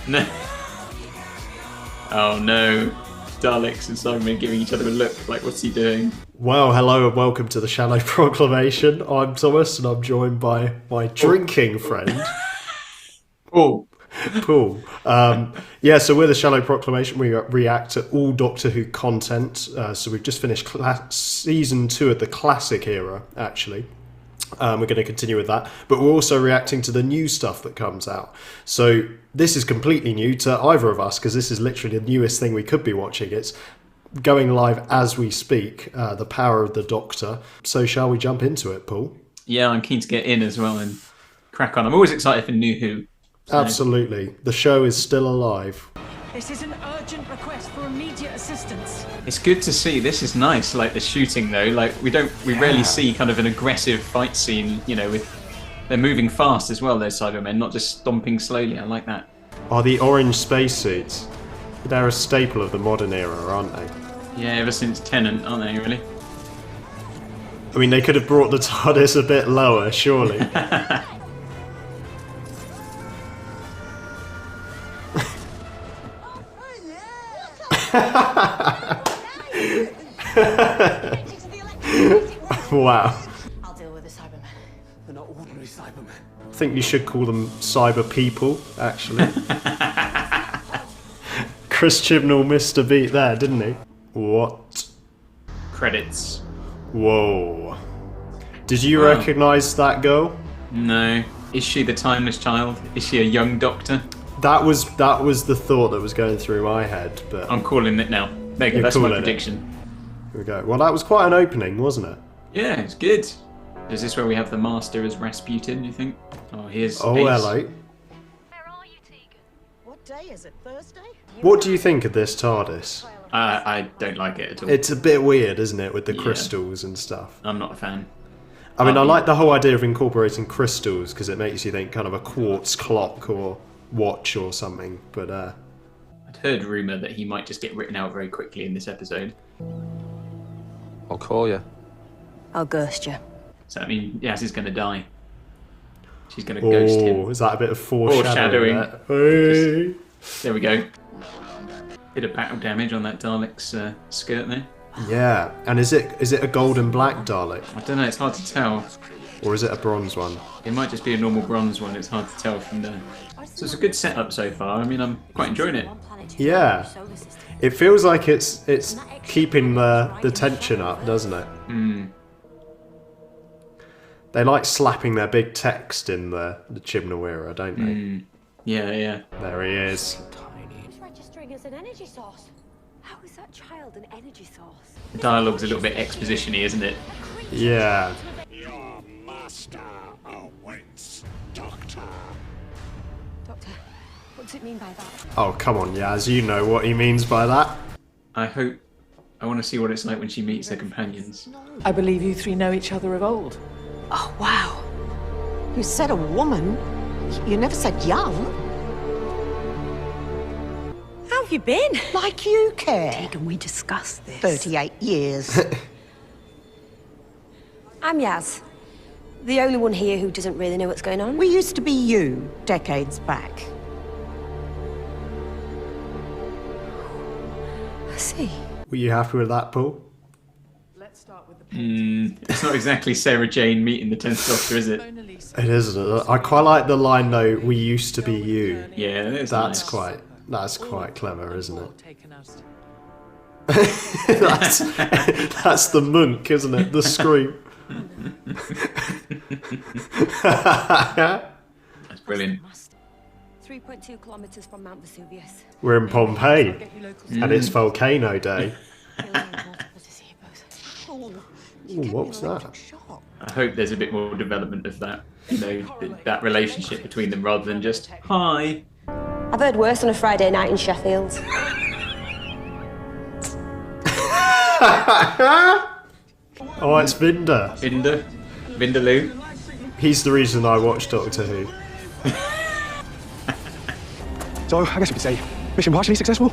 No. Oh no. Daleks and Cybermen giving each other a look like, what's he doing? Well, hello and welcome to the Shallow Proclamation. I'm Thomas and I'm joined by my drinking friend, Paul. Paul. So we're the Shallow Proclamation. We react to all Doctor Who content. So we've just finished season 2 of the classic era, actually. We're going to continue with that, but we're also reacting to the new stuff that comes out. So this is completely new to either of us because this is literally the newest thing we could be watching. It's going live as we speak, The Power of the Doctor. So shall we jump into it, Paul? Yeah, I'm keen to get in as well and crack on. I'm always excited for New Who. So. Absolutely. The show is still alive. This is an urgent request for immediate assistance. It's good to see. This is nice, like the shooting though. Like we rarely see kind of an aggressive fight scene, you know, they're moving fast as well, those Cybermen, not just stomping slowly. I like that. Are the orange spacesuits? They're a staple of the modern era, aren't they? Yeah, ever since Tennant, aren't they, really? I mean, they could have brought the TARDIS a bit lower, surely. Wow. I'll deal with the Cybermen. They're not ordinary Cybermen. I think you should call them cyber people, actually. Chris Chibnall missed a beat there, didn't he? What? Credits. Whoa. Did you recognise that girl? No. Is she the Timeless Child? Is she a young Doctor? That was the thought that was going through my head, but I'm calling it now. There you go, that's my prediction. Here we go. Well, that was quite an opening, wasn't it? Yeah, it's good. Is this where we have the Master as Rasputin, do you think? Oh, here's Oh, Ace. hello. Where are you, Tegan? What day is it? Thursday? What do you think of this TARDIS? I don't like it at all. It's a bit weird, isn't it, with the crystals and stuff? I'm not a fan. I mean, I like the whole idea of incorporating crystals because it makes you think kind of a quartz clock or watch or something, but I'd heard rumour that he might just get written out very quickly in this episode. I'll call you. I'll ghost you. So that means Yaz is going to die. She's going to ghost him. Is that a bit of foreshadowing? Foreshadowing. There we go. Bit of battle damage on that Dalek's skirt there. Yeah, and is it a gold and black Dalek? I don't know, it's hard to tell. Or is it a bronze one? It might just be a normal bronze one, it's hard to tell from there. So it's a good setup so far. I mean, I'm quite enjoying it. Yeah. It feels like it's keeping the tension up, doesn't it? Mm. They like slapping their big text in the Chibnall era, don't they? Mm. Yeah. There he is. It's registering as an energy source. How is that child an energy source? The dialogue's a little bit exposition-y, isn't it? Yeah. Your master awaits, Doctor. Doctor, what does it mean by that? Oh, come on, Yaz, you know what he means by that. I want to see what it's like when she meets her companions. I believe you three know each other of old. Oh, wow. You said a woman. You never said young. How have you been? Like you care. Tegan, we discussed this. 38 years. I'm Yaz. The only one here who doesn't really know what's going on. We used to be you, decades back. I see. Were you happy with that, Paul? Let's start with the It's not exactly Sarah Jane meeting the 10th Doctor, is it? It isn't. I quite like the line though. We used to be you. Yeah, That's nice. quite clever, isn't it? taken out. that's the monk, isn't it? The scream. That's brilliant. 3.2 kilometres from Mount Vesuvius. We're in Pompeii, and it's volcano day. Ooh, what was that? I hope there's a bit more development of that, you know, that relationship between them rather than just, hi. I've heard worse on a Friday night in Sheffield. Oh, it's Vinder. Vinderloo. He's the reason I watch Doctor Who. So, I guess you could say, mission partially successful.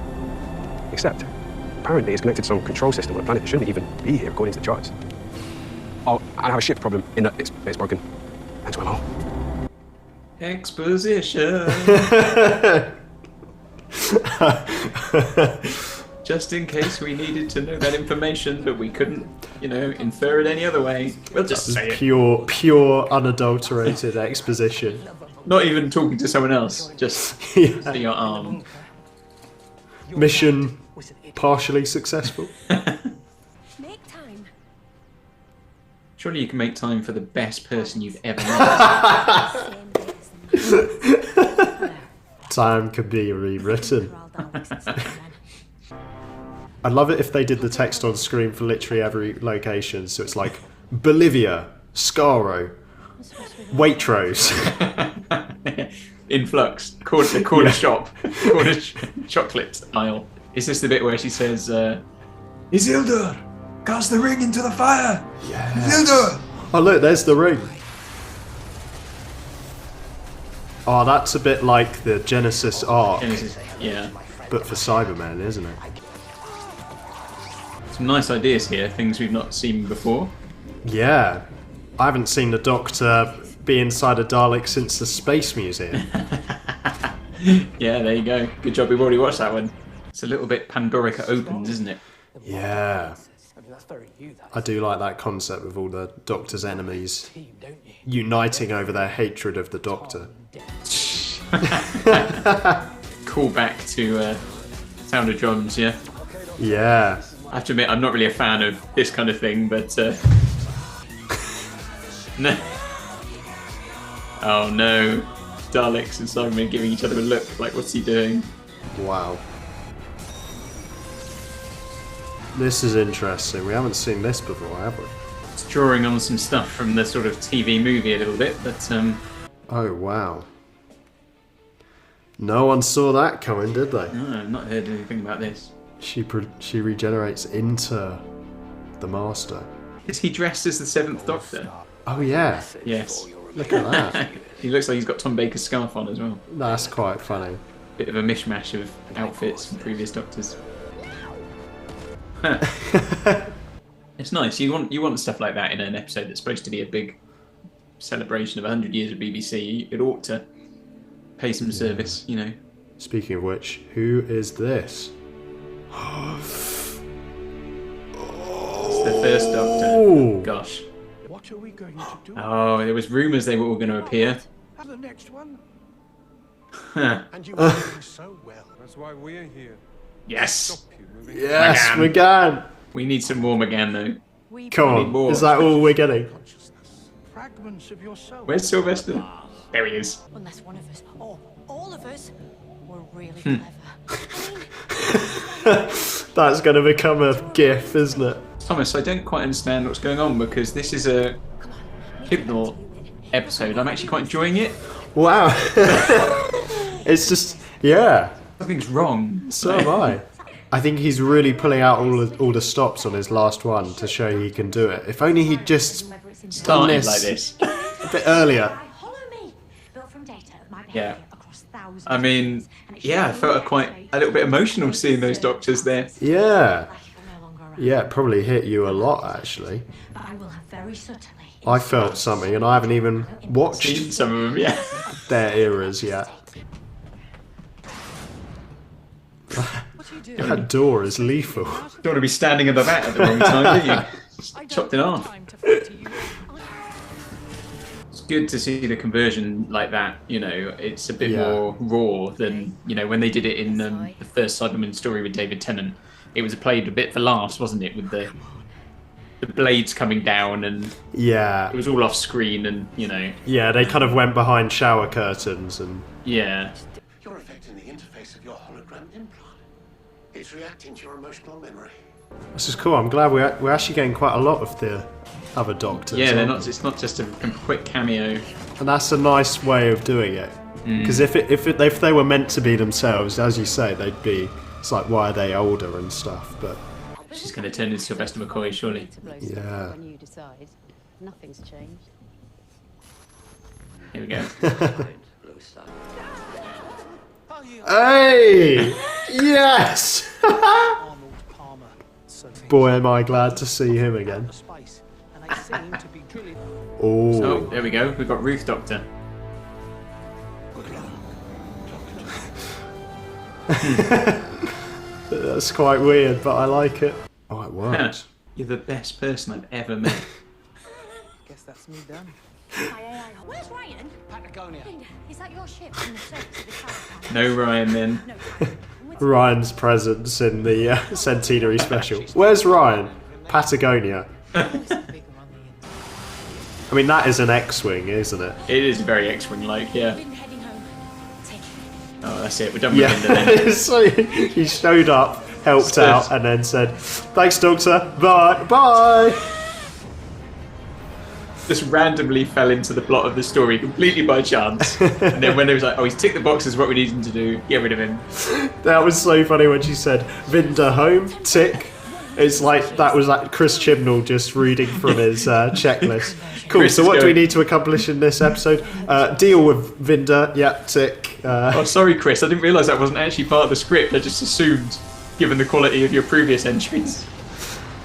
Except, apparently it's connected to some control system on a planet that shouldn't even be here according to the charts. Oh, and I have a shift problem in that it's broken. Hence why I'm all. Exposition. Just in case we needed to know that information, but we couldn't, infer it any other way. We'll just say it. Pure, unadulterated exposition. Not even talking to someone else, just see your arm. Mission partially successful. Make time. Surely you can make time for the best person you've ever met. Time could be rewritten. I'd love it if they did the text on screen for literally every location. So it's like Bolivia, Scaro, Waitrose. Influx, corner shop, corner chocolate aisle. Is this the bit where she says, Isildur, cast the ring into the fire! Yes. Isildur! Oh look, there's the ring. Oh, that's a bit like the Genesis arc, Yeah. but for Cybermen, isn't it? Some nice ideas here, things we've not seen before. Yeah. I haven't seen the Doctor be inside a Dalek since the Space Museum. Yeah, there you go. Good job, we've already watched that one. It's a little bit Pandorica opens, isn't it? Yeah. I do like that concept with all the Doctor's enemies uniting over their hatred of the Doctor. Call back to Sound of Drums, yeah? Yeah. I have to admit, I'm not really a fan of this kind of thing, but... No. Oh no. Daleks and Cybermen giving each other a look, like what's he doing? Wow. This is interesting. We haven't seen this before, have we? It's drawing on some stuff from the sort of TV movie a little bit, but... Oh, wow. No one saw that coming, did they? No, I've not heard anything about this. She regenerates into the Master. Is he dressed as the 7th Doctor? Oh, yeah. Yes. Look at that. He looks like he's got Tom Baker's scarf on as well. That's quite funny. Bit of a mishmash of outfits from previous Doctors. It's nice. You want stuff like that in an episode that's supposed to be a big celebration of 100 years of BBC. It ought to pay some service, Speaking of which, who is this? It's the first Doctor. Gosh. What are we going to do? Oh, there was rumours they were all going to appear. The next one? Huh. And you were doing so well. That's why we're here. Yes. Yes, McGann. we can. We need some more McGann though. Come need on. more. Is that all we're getting? Fragments of your soul. Where's Sylvester? There he is. Unless one of us, or all of us, were really clever. That's going to become a GIF, isn't it? Thomas, I don't quite understand what's going on because this is a Hypnol episode. I'm actually quite enjoying it. Wow. It's just, yeah. Something's wrong. So am I. I think he's really pulling out all the stops on his last one to show he can do it. If only he'd just done Started this like this. a bit earlier. Yeah. I mean, yeah, I felt a little bit emotional seeing those Doctors there. Yeah. Yeah, it probably hit you a lot, actually. I felt something, and I haven't even Seen watched some of them, yeah. their eras yet. That door is lethal. Don't want to be standing at the vat at the wrong time, do you? Just chopped in half. It's good to see the conversion like that, it's a bit more raw than, when they did it in the first Cyberman story with David Tennant. It was played a bit for laughs, wasn't it, with the blades coming down and Yeah. it was all off screen and, Yeah, they kind of went behind shower curtains and... yeah. You're affecting the interface of your hologram implant. It's reacting to your emotional memory. This is cool. I'm glad we're actually getting quite a lot of the other Doctors. Yeah, aren't we? it's not just a quick cameo. And that's a nice way of doing it. Because if they were meant to be themselves, as you say, they'd be... It's like, why are they older and stuff? But She's going to turn into Sylvester McCoy, surely. yeah. When you decide, nothing's changed. Here we go. Hey! Yes! Boy, am I glad to see him again. Oh. So, there we go. We've got Ruth Doctor. That's quite weird, but I like it. Oh, it worked. You're the best person I've ever met. Guess that's me done. Where's Ryan? Patagonia. Is that your ship from the surface of the tower? No Ryan then. No. Ryan's presence in the Centenary Special. Where's Ryan? Patagonia. I mean, that is an X-Wing, isn't it? It is very X-Wing-like, yeah. Been heading home. Take it. Oh, that's it. We're done with Yeah. Vinder then. So he showed up, helped out, and then said, "Thanks, Doctor. Bye. Bye." Just randomly fell into the plot of the story completely by chance. And then when it was like, oh, he's ticked the boxes, what we need him to do, get rid of him. That was so funny when she said, "Vinder home, tick." It's like that was like Chris Chibnall just reading from his checklist. Cool, Chris so is what do we going- need to accomplish in this episode? Deal with Vinder, yeah, tick. Oh, sorry, Chris, I didn't realise that wasn't actually part of the script. I just assumed, given the quality of your previous entries.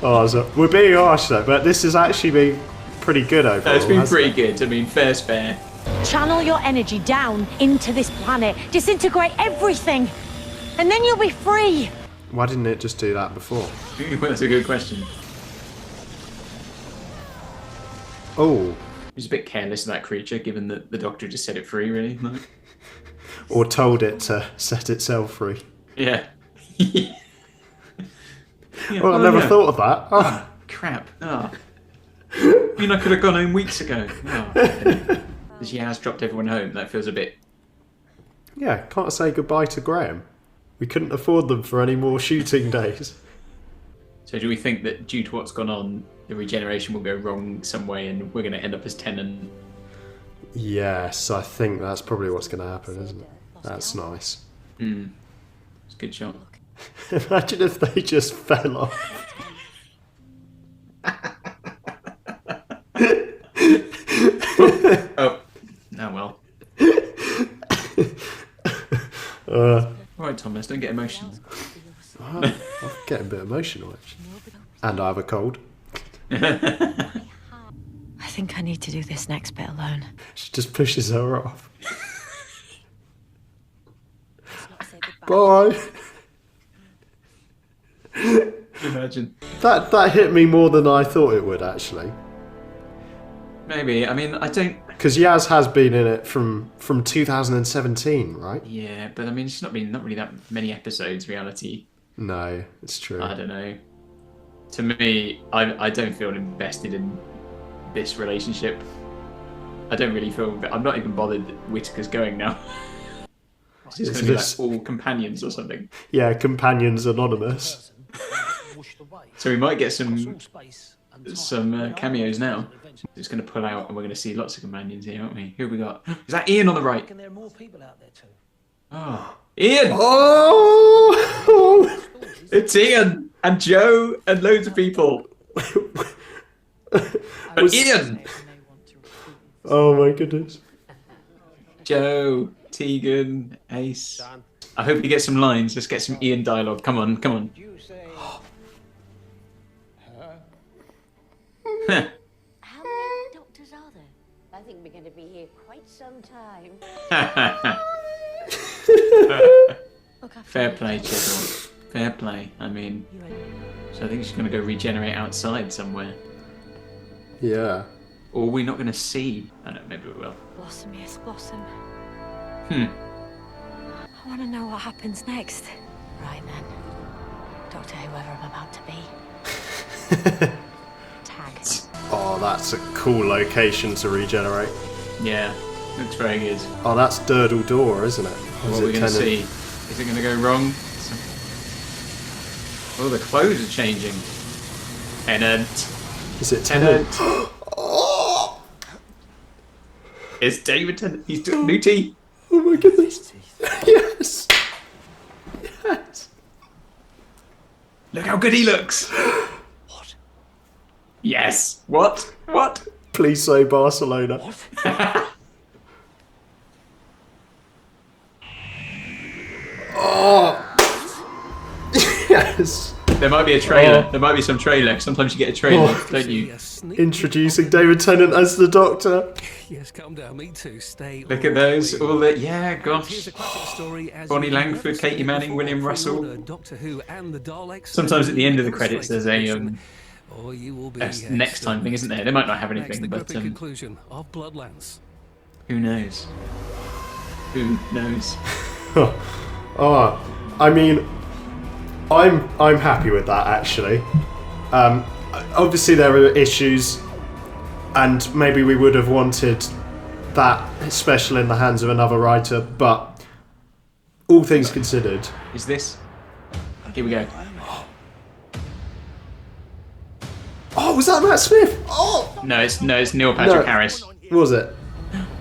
Oh, so we're being harsh though, but this has actually been pretty good overall. No, it's been hasn't pretty it? good. I mean, fair's fair. Channel your energy down into this planet. Disintegrate everything. And then you'll be free. Why didn't it just do that before? Well, that's a good question. Oh, He was a bit careless of that creature, given that the Doctor just set it free, really. Like, or told it to set itself free. yeah. Yeah, Well, I oh, never yeah. thought of that. Oh. Crap. Oh. I mean, I could have gone home weeks ago. Oh. She has dropped everyone home. That feels a bit... Yeah, can't say goodbye to Graham. We couldn't afford them for any more shooting days. So do we think that due to what's gone on, the regeneration will go wrong some way and we're going to end up as Tennant? Yes, I think that's probably what's going to happen, isn't it? That's nice. It's a good shot. Imagine if they just fell off. Oh, well. Alright, Thomas, don't get emotional. I'm getting a bit emotional, actually. And I have a cold. I think I need to do this next bit alone. She just pushes her off. Bye. Imagine. That hit me more than I thought it would, actually. Maybe. I mean, I don't... Because Yaz has been in it from 2017, right? Yeah, but I mean, it's not really that many episodes, reality. No, it's true. I don't know. To me, I don't feel invested in this relationship. I don't really feel... I'm not even bothered that Whittaker's going now. It's just going to be like all companions or something. Yeah, Companions Anonymous. So we might get some cameos now. Just going to pull out and we're going to see lots of companions here, aren't we? Who have we got? Is that Ian on the right? There are more people out there too. Oh, Ian! Oh! It's Ian! And Joe and loads of people. But Ian! Oh my goodness. Joe, Tegan, Ace. I hope you get some lines. Let's get some Ian dialogue. Come on, come on. How many doctors are there? I think we're going to be here quite some time. Fair play, Chisel. Fair play. I mean, so I think she's going to go regenerate outside somewhere. Yeah. Or we're not going to see. I don't know, maybe we will. Blossom, yes, Blossom. Hmm. I want to know what happens next. Right then. Doctor, whoever I'm about to be. Tag. Oh, that's a cool location to regenerate. Yeah, looks very good. Oh, that's Durdle Door, isn't it? What are we going to see? Is it going to go wrong? Oh, the clothes are changing. Tennant. Is it Tennant? Tennant? Oh! It's David Tennant. He's doing new teeth. Oh my goodness. Yes. Yes. Look how good he looks. What? Yes. What? What? Please say Barcelona. Oh. Yes. There might be a trailer. There might be some trailer. Sometimes you get a trailer, don't you? Introducing David Tennant as the Doctor. Yes, calm down. Me too. Stay. Look at those. All the gosh. Bonnie Langford, Katie Manning, William Russell. Doctor Who and the Daleks. Sometimes at the end of the credits, there's a next time thing, isn't there? They might not have anything, but conclusion of Bloodlands. Who knows? Who knows? I mean, I'm happy with that actually. Obviously there are issues, and maybe we would have wanted that special in the hands of another writer, but all things considered. Is this? Here we go. Oh, was that Matt Smith? Oh no, it's Neil Patrick Harris. Was it?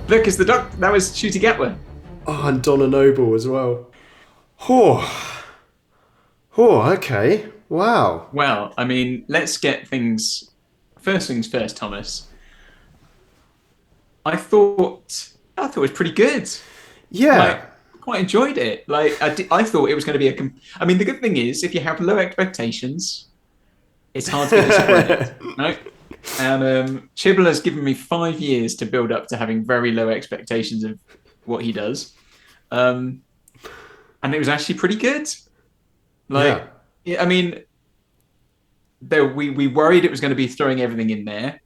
Look, it's the Doc. That was Ncuti Gatwa. Oh, and Donna Noble as well. Okay. Wow. Well, I mean, let's get things. First things first, Thomas. I thought it was pretty good. Yeah. Like, quite enjoyed it. Like, I thought it was going to be I mean, the good thing is, if you have low expectations, it's hard to get disappointed. No. And Chibnall has given me 5 years to build up to having very low expectations of what he does. And it was actually pretty good. Like, yeah, I mean, we worried it was going to be throwing everything in there.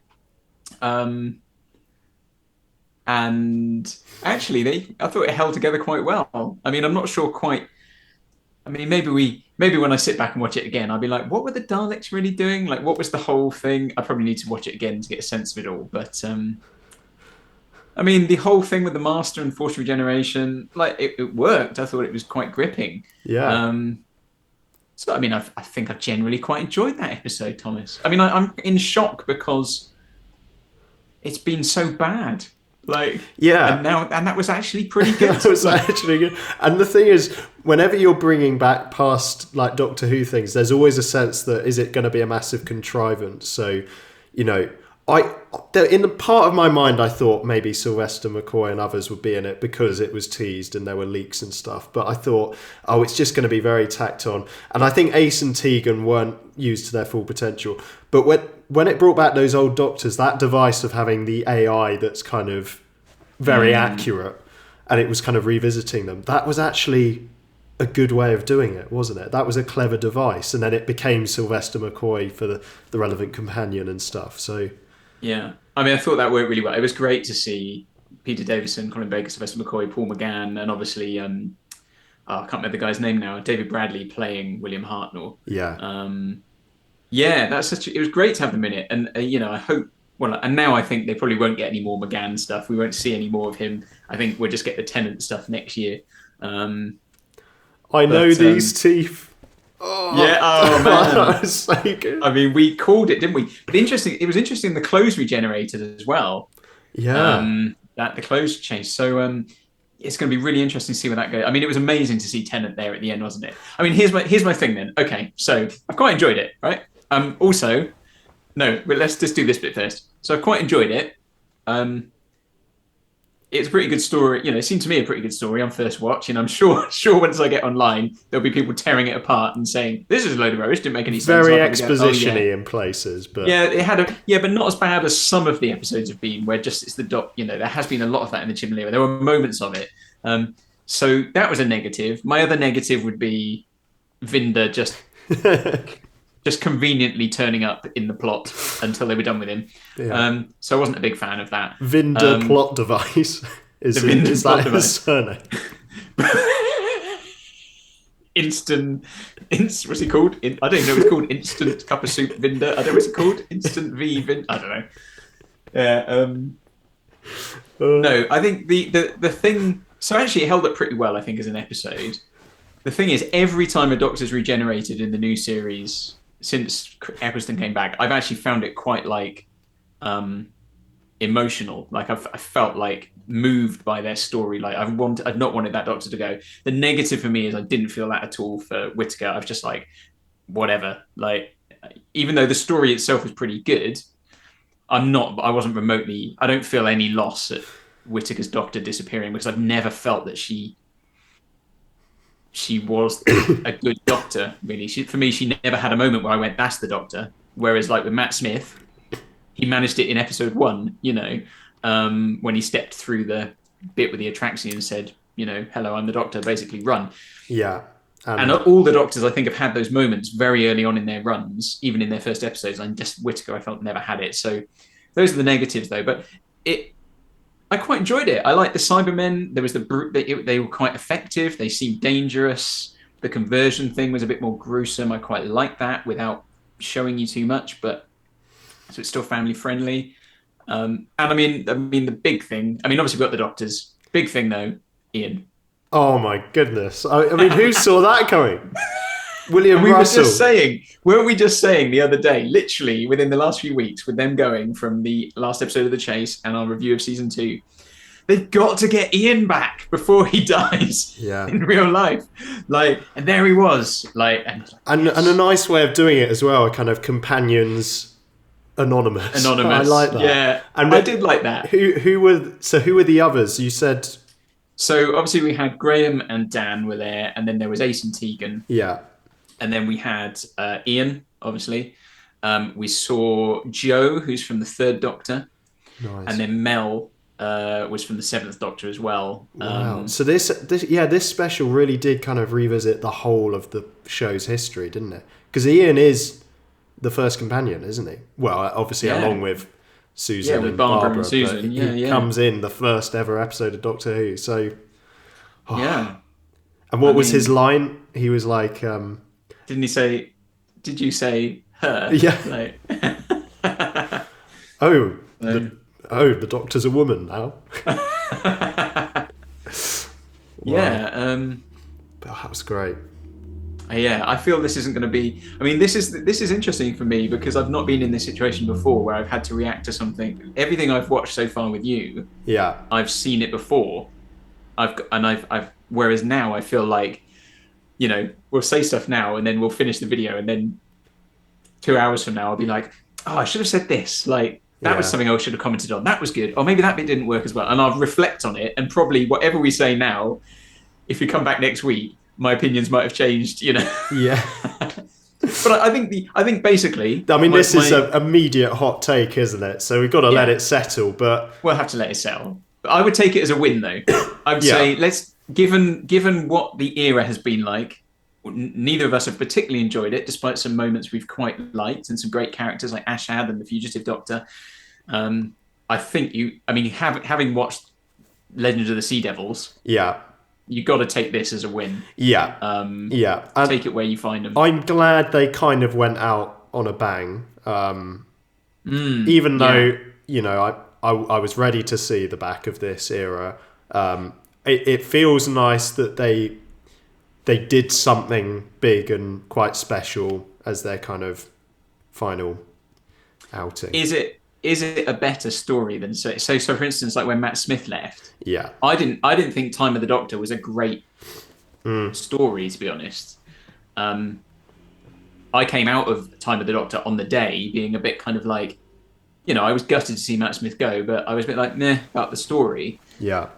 And actually, I thought it held together quite well. I mean, I'm not sure quite. I mean, maybe when I sit back and watch it again, I'll be like, what were the Daleks really doing? Like, what was the whole thing? I probably need to watch it again to get a sense of it all. But I mean, the whole thing with the Master and forced regeneration, like, it worked. I thought it was quite gripping. Yeah. So, I mean, I think I've generally quite enjoyed that episode, Thomas. I mean, I'm in shock because it's been so bad. Like, yeah, and that was actually pretty good. That was actually good. And the thing is, whenever you're bringing back past like Doctor Who things, there's always a sense that is it going to be a massive contrivance? So, you know, in the part of my mind, I thought maybe Sylvester McCoy and others would be in it because it was teased and there were leaks and stuff. But I thought, it's just going to be very tacked on. And I think Ace and Tegan weren't used to their full potential. But when it brought back those old Doctors, that device of having the AI that's kind of very accurate, and it was kind of revisiting them, that was actually a good way of doing it, wasn't it? That was a clever device. And then it became Sylvester McCoy for the relevant companion and stuff. So... yeah, I mean, I thought that worked really well. It was great to see Peter Davison, Colin Baker, Sylvester McCoy, Paul McGann, and obviously, I can't remember the guy's name now, David Bradley playing William Hartnell. Yeah. Yeah, it was great to have them in it. And, you know, I hope, and now I think they probably won't get any more McGann stuff. We won't see any more of him. I think we'll just get the Tennant stuff next year. I know these teeth. Oh, yeah, oh man, that was so good. I mean, we called it, didn't we? But it was interesting the clothes regenerated as well. Yeah. That the clothes changed. So it's going to be really interesting to see where that goes. I mean, it was amazing to see Tennant there at the end, wasn't it? I mean, here's my thing then. Okay, so I've quite enjoyed it, right? Also, no, but let's just do this bit first. So I've quite enjoyed it. It's a pretty good story. You know, it seemed to me a pretty good story on first watch, and I'm sure once I get online, there'll be people tearing it apart and saying, this is a load of rubbish, didn't make any sense. Very exposition-y in places, but... yeah, it had but not as bad as some of the episodes have been, where just it's the doc, you know, there has been a lot of that in the Chibnall era. There were moments of it. So that was a negative. My other negative would be Vinder just conveniently turning up in the plot until they were done with him. Yeah. So I wasn't a big fan of that. Vinder plot device is that his surname? What's he called? I don't even know what it's called. Instant cup of soup Vinder. I don't know what's it called. Instant V Vinder. I don't know. Yeah. No, I think the thing. So actually, it held up pretty well. I think as an episode. The thing is, every time a Doctor's regenerated in the new series since Eccleston came back, I've actually found it quite like emotional. Like I felt like moved by their story. Like I've not wanted that Doctor to go. The negative for me is I didn't feel that at all for Whittaker. I was just like, whatever. Like even though the story itself was pretty good, I don't feel any loss at Whittaker's Doctor disappearing because I've never felt that she she was a good Doctor. Really, for me, she never had a moment where I went, "That's the Doctor." Whereas, like with Matt Smith, he managed it in episode 1. When he stepped through the bit with the Atraxi and said, "Hello, I'm the Doctor." Basically, run. Yeah. And all the Doctors, I think, have had those moments very early on in their runs, even in their first episodes. And just Whittaker, I felt, never had it. So those are the negatives, though. But I quite enjoyed it. I liked the Cybermen. There was they were quite effective. They seemed dangerous. The conversion thing was a bit more gruesome. I quite liked that without showing you too much, but so it's still family friendly. And I mean, the big thing. I mean, obviously we've got the Doctors. Big thing though, Ian. Oh my goodness! I mean, who saw that coming? William we Russell. Weren't we just saying the other day, literally within the last few weeks, with them going from the last episode of The Chase and our review of season 2, they've got to get Ian back before he dies in real life. And there he was. And a nice way of doing it as well, a kind of companions anonymous. I like that. Yeah, and I did like that. Who were the others? You said. So obviously we had Graham and Dan were there, and then there was Ace and Tegan. Yeah. And then we had Ian, obviously. We saw Joe, who's from the 3rd Doctor. Nice. And then Mel was from the 7th Doctor as well. Wow. So this special really did kind of revisit the whole of the show's history, didn't it? Because Ian is the first companion, isn't he? Well, obviously along with Susan with and Barbara Barbara, and Susan. but he comes in the first ever episode of Doctor Who. So yeah. And what was his line? He was like, didn't he say? Did you say her? Yeah. The Doctor's a woman now. Yeah. That was great. Yeah, I feel this isn't going to be. I mean, this is interesting for me because I've not been in this situation before where I've had to react to something. Everything I've watched so far with you, I've seen it before. Whereas now I feel like, we'll say stuff now and then we'll finish the video and then 2 hours from now I'll be like, oh, I should have said this. That was something I should have commented on. That was good. Or maybe that bit didn't work as well. And I'll reflect on it and probably whatever we say now, if we come back next week, my opinions might have changed, Yeah. But I think basically. I mean, this is an immediate hot take, isn't it? So we've got to let it settle. But we'll have to let it settle. But I would take it as a win, though. I would say given what the era has been like, neither of us have particularly enjoyed it, despite some moments we've quite liked and some great characters like Ashad and the Fugitive Doctor. I think having watched Legend of the Sea Devils, you got to take this as a win. Take it where you find them. I'm glad they kind of went out on a bang, even though I was ready to see the back of this era. It feels nice that they did something big and quite special as their kind of final outing. Is it a better story than so for instance, like when Matt Smith left? Yeah. I didn't think Time of the Doctor was a great story, to be honest. I came out of Time of the Doctor on the day being a bit kind of like, I was gutted to see Matt Smith go, but I was a bit like, meh, about the story. Yeah.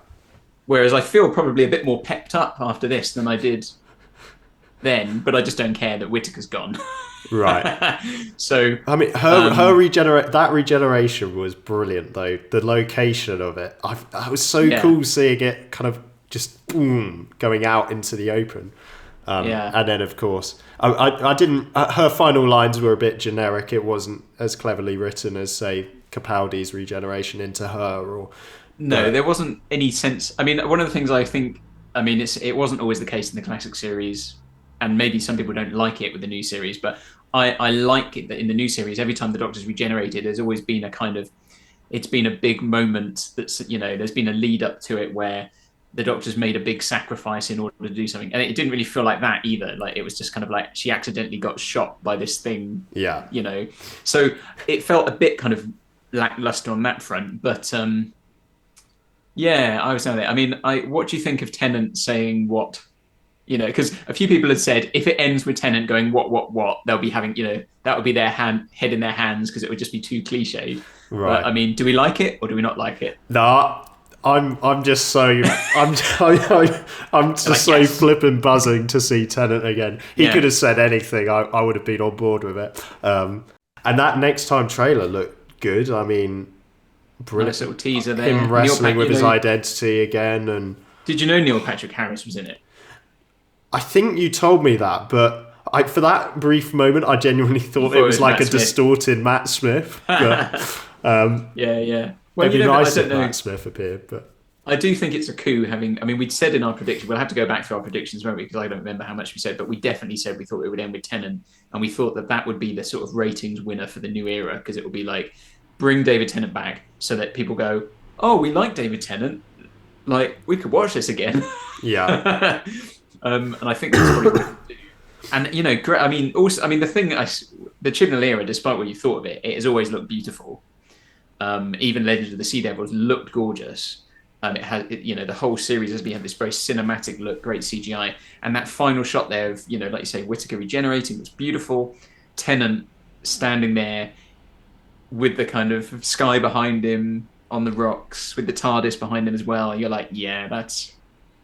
Whereas I feel probably a bit more pepped up after this than I did then, but I just don't care that Whittaker's gone. Right. So I mean, her regeneration was brilliant, though. The location of it, I was so cool seeing it kind of just going out into the open. And then, of course, I didn't. Her final lines were a bit generic. It wasn't as cleverly written as, say, Capaldi's regeneration into her. No, there wasn't any sense. I mean, one of the things I think, it wasn't always the case in the classic series, and maybe some people don't like it with the new series, but I like it that in the new series, every time the Doctor's regenerated, there's always been it's been a big moment that's, there's been a lead up to it where the Doctor's made a big sacrifice in order to do something. And it didn't really feel like that either. Like, it was just kind of like she accidentally got shot by this thing. Yeah. So it felt a bit kind of lackluster on that front, but I was saying that. I mean, what do you think of Tennant saying what? Because a few people had said if it ends with Tennant going what, they'll be having, that would be their head in their hands because it would just be too cliched. Right. But, I mean, do we like it or do we not like it? No, I'm just so I'm just Like, so yes. flippin' buzzing to see Tennant again. He Yeah. could have said anything. I would have been on board with it. And that Next Time trailer looked good. I mean, brilliant. Nice little teaser there. Him wrestling with his know, identity again. And Did you know Neil Patrick Harris was in it? I think you told me that, but for that brief moment, I genuinely thought it was like Matt a Smith. distorted Matt Smith. But, Yeah. Well, it'd be you know, nice I if don't know. Matt Smith appeared, but I do think it's a coup having. I mean, we'd said in our prediction. We'll have to go back through our predictions, won't we? Because I don't remember how much we said, but we definitely said we thought it would end with Tennant, and we thought that would be the sort of ratings winner for the new era because it would be like bring David Tennant back so that people go, "Oh, we like David Tennant. Like we could watch this again." yeah. And I think that's probably what it would do. And you know, I mean, also, I mean, the Chibnall era, despite what you thought of it, it has always looked beautiful. Even Legends of the Sea Devils looked gorgeous. It had, you know, the whole series has had this very cinematic look, great CGI, and that final shot there of, you know, like you say, Whittaker regenerating was beautiful. Tennant standing there with the kind of sky behind him on the rocks, with the TARDIS behind him as well. You're like, yeah, that's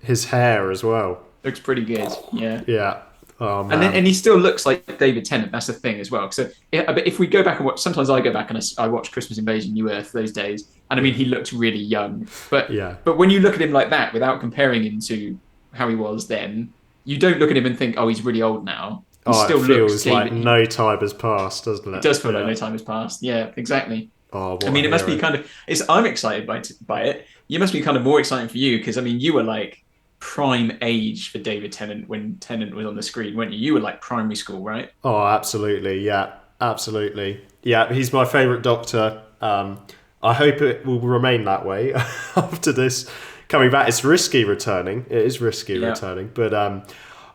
His hair as well. looks pretty good. Yeah. Yeah. Oh, man. And he still looks like David Tennant. That's the thing as well. So if we go back and watch, sometimes I go back and I watch Christmas Invasion, New Earth those days, and I mean he looked really young. But when you look at him like that, without comparing him to how he was then, you don't look at him and think, oh, he's really old now. He still it feels looks like David. no time has passed, doesn't it? It does feel like no time has passed. Yeah, exactly. Oh, what I mean, a it must be hero. kind of. I'm excited by it. You must be kind of more exciting for you because I mean, you were like prime age for David Tennant when Tennant was on the screen, weren't you? You were like primary school, right? Oh, absolutely. Yeah, absolutely. Yeah, he's my favourite Doctor. I hope it will remain that way after this coming back. It's risky returning. It is risky returning. But,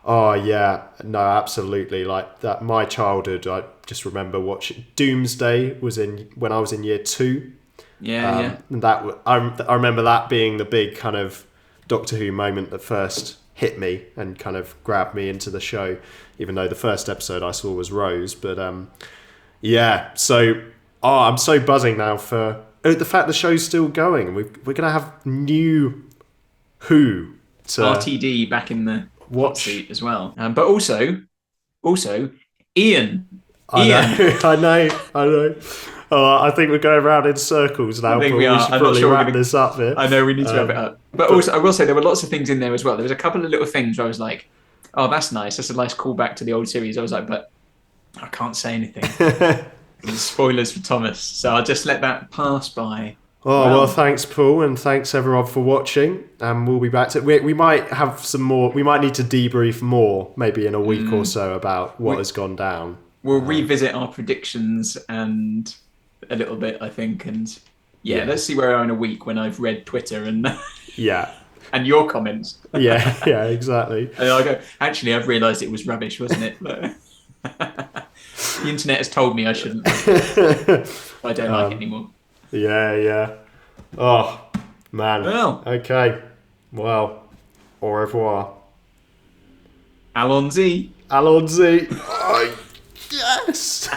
oh, yeah. No, absolutely. Like that, my childhood, I just remember watching Doomsday was when I was in year 2. Yeah. And I remember that being the big kind of Doctor Who moment that first hit me and kind of grabbed me into the show, even though the first episode I saw was Rose. But yeah, so I'm so buzzing now for the fact the show's still going. We're going to have new Who to RTD back in the watch seat as well. But also Ian. I know. I think we're going around in circles now. I think but we are. should I'm probably not sure wrap this up here. I know we need to wrap it up. But also, I will say there were lots of things in there as well. There was a couple of little things where I was like, "Oh, that's nice. That's a nice callback to the old series." I was like, "But I can't say anything." Spoilers for Thomas, so I'll just let that pass by. Oh, well, thanks, Paul, and thanks, everyone, for watching. And we'll be back to we might have some more. We might need to debrief more, maybe in a week or so, about what has gone down. We'll revisit our predictions and a little bit, I think, and let's see where we are in a week when I've read Twitter and and your comments. yeah, exactly. And I'll go, actually, I've realised it was rubbish, wasn't it? But the internet has told me I shouldn't. I don't like it anymore. Yeah. Oh, man. Well. Okay. Well, au revoir. Allons-y. Allons-y. Oh, yes.